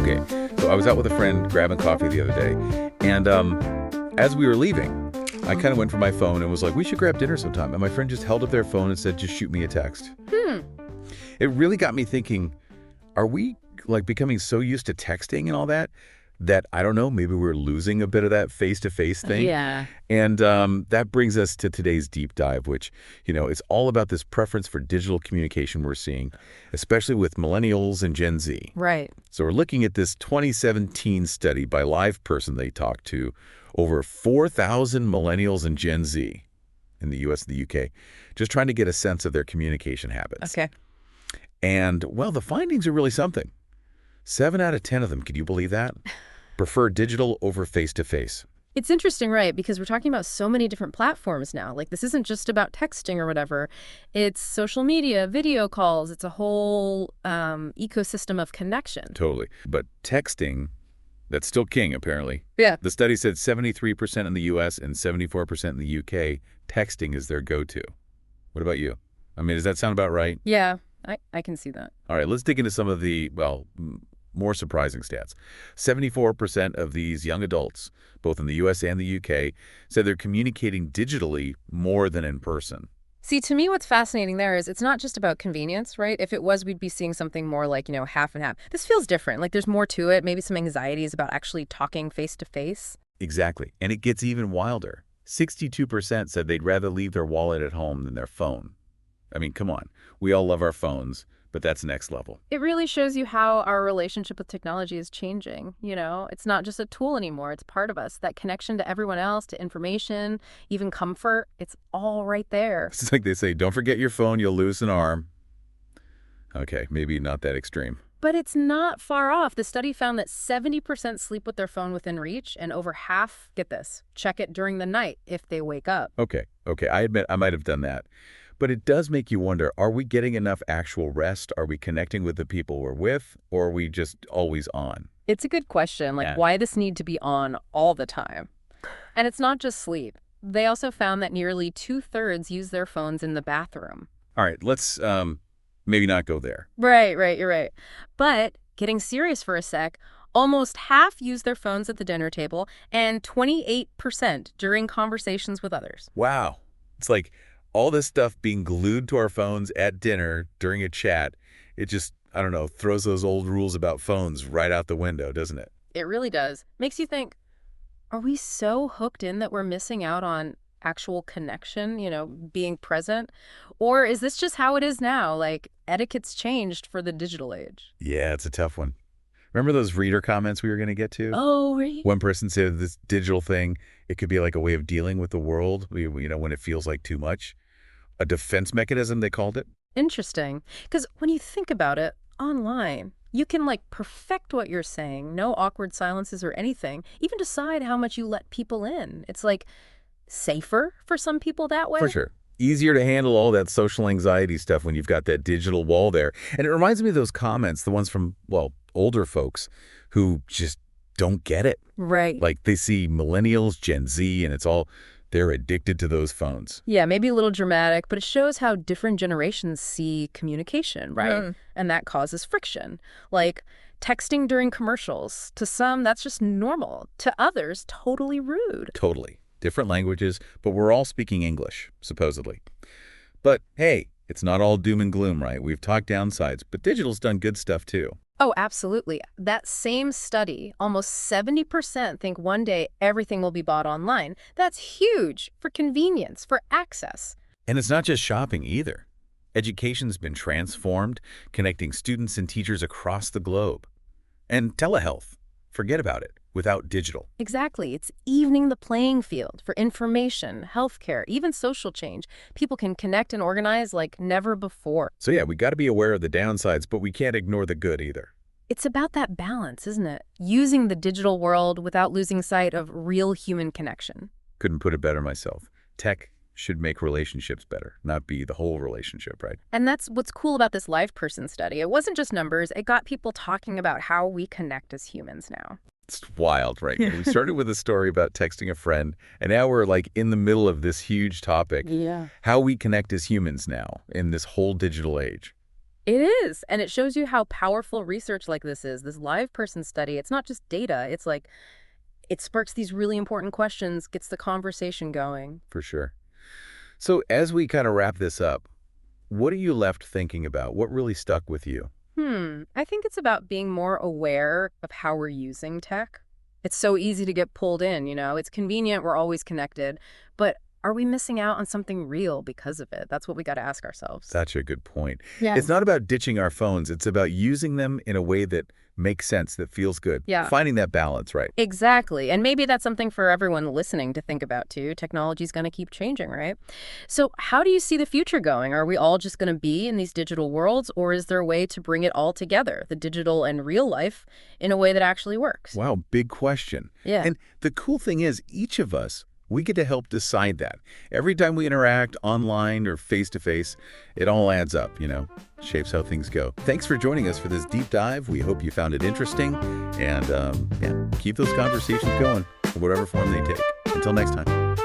Okay, so I was out with a friend grabbing coffee the other day, and as we were leaving, I kind of went for my phone and was like, we should grab dinner sometime. And my friend just held up their phone and said, just shoot me a text. It really got me thinking, are we like becoming so used to texting and all that, that I don't know, maybe we're losing a bit of that face-to-face thing? Yeah. And that brings us to today's deep dive, which, it's all about this preference for digital communication we're seeing, especially with millennials and Gen Z. Right. So we're looking at this 2017 study by LivePerson they talked to over 4,000 millennials and Gen Z in the US and the UK, just trying to get a sense of their communication habits. Okay. And, well, the findings are really something. 7 out of 10 of them, could you believe that? Prefer digital over face-to-face. It's interesting, right? Because we're talking about so many different platforms now. Like, this isn't just about texting or whatever. It's social media, video calls. It's a whole ecosystem of connection. Totally. But texting, that's still king, apparently. Yeah. The study said 73% in the US and 74% in the UK, texting is their go-to. What about you? I mean, does that sound about right? Yeah, I can see that. All right, let's dig into some of the, more surprising stats. 74% of these young adults, both in the US and the UK, said they're communicating digitally more than in person. See, to me, what's fascinating there is it's not just about convenience, right? If it was, we'd be seeing something more like, half and half. This feels different. Like there's more to it. Maybe some anxieties about actually talking face to face. Exactly. And it gets even wilder. 62% said they'd rather leave their wallet at home than their phone. I mean, come on. We all love our phones, but that's next level. It really shows you how our relationship with technology is changing. It's not just a tool anymore. It's part of us. That connection to everyone else, to information, even comfort, it's all right there. It's like they say, don't forget your phone, you'll lose an arm. Okay, maybe not that extreme. But it's not far off. The study found that 70% sleep with their phone within reach, and over half, get this, check it during the night if they wake up. Okay, I admit I might have done that. But it does make you wonder, are we getting enough actual rest? Are we connecting with the people we're with? Or are we just always on? It's a good question, like why this need to be on all the time? And it's not just sleep. They also found that nearly 2/3 use their phones in the bathroom. All right, let's maybe not go there. Right, you're right. But getting serious for a sec, almost half use their phones at the dinner table and 28% during conversations with others. Wow. It's like all this stuff being glued to our phones at dinner during a chat, it just, I don't know, throws those old rules about phones right out the window, doesn't it? It really does. Makes you think, are we so hooked in that we're missing out on actual connection, being present? Or is this just how it is now? Like, etiquette's changed for the digital age. Yeah, it's a tough one. Remember those reader comments we were going to get to? Oh, right. One person said this digital thing, it could be like a way of dealing with the world, when it feels like too much. A defense mechanism, they called it. Interesting. Because when you think about it, online, you can perfect what you're saying, no awkward silences or anything, even decide how much you let people in. It's safer for some people that way. For sure. Easier to handle all that social anxiety stuff when you've got that digital wall there. And it reminds me of those comments, the ones from, older folks who just don't get it. Right. Like they see millennials, Gen Z, and they're addicted to those phones. Yeah, maybe a little dramatic, but it shows how different generations see communication, right? Mm. And that causes friction. Like texting during commercials. To some, that's just normal. To others, totally rude. Totally. Different languages, but we're all speaking English, supposedly. But hey, it's not all doom and gloom, right? We've talked downsides, but digital's done good stuff too. Oh, absolutely. That same study, almost 70% think one day everything will be bought online. That's huge for convenience, for access. And it's not just shopping either. Education's been transformed, connecting students and teachers across the globe. And telehealth, forget about it, without digital. Exactly. It's evening the playing field for information, healthcare, even social change. People can connect and organize like never before. So yeah, we got to be aware of the downsides, but we can't ignore the good either. It's about that balance, isn't it? Using the digital world without losing sight of real human connection. Couldn't put it better myself. Tech should make relationships better, not be the whole relationship, right? And that's what's cool about this LivePerson study. It wasn't just numbers. It got people talking about how we connect as humans now. It's wild, right? We started with a story about texting a friend, and now we're in the middle of this huge topic. Yeah. How we connect as humans now in this whole digital age. It is. And it shows you how powerful research like this is. This live person study, it's not just data. It's like it sparks these really important questions, gets the conversation going. For sure. So as we kind of wrap this up, what are you left thinking about? What really stuck with you? I think it's about being more aware of how we're using tech. It's so easy to get pulled in, It's convenient, we're always connected. But are we missing out on something real because of it? That's what we got to ask ourselves. Such a good point. Yeah. It's not about ditching our phones. It's about using them in a way that makes sense, that feels good. Yeah. Finding that balance, right? Exactly. And maybe that's something for everyone listening to think about, too. Technology's going to keep changing, right? So how do you see the future going? Are we all just going to be in these digital worlds, or is there a way to bring it all together, the digital and real life, in a way that actually works? Wow, big question. Yeah. And the cool thing is, each of us, we get to help decide that. Every time we interact online or face-to-face, it all adds up, shapes how things go. Thanks for joining us for this deep dive. We hope you found it interesting. And keep those conversations going, in whatever form they take. Until next time.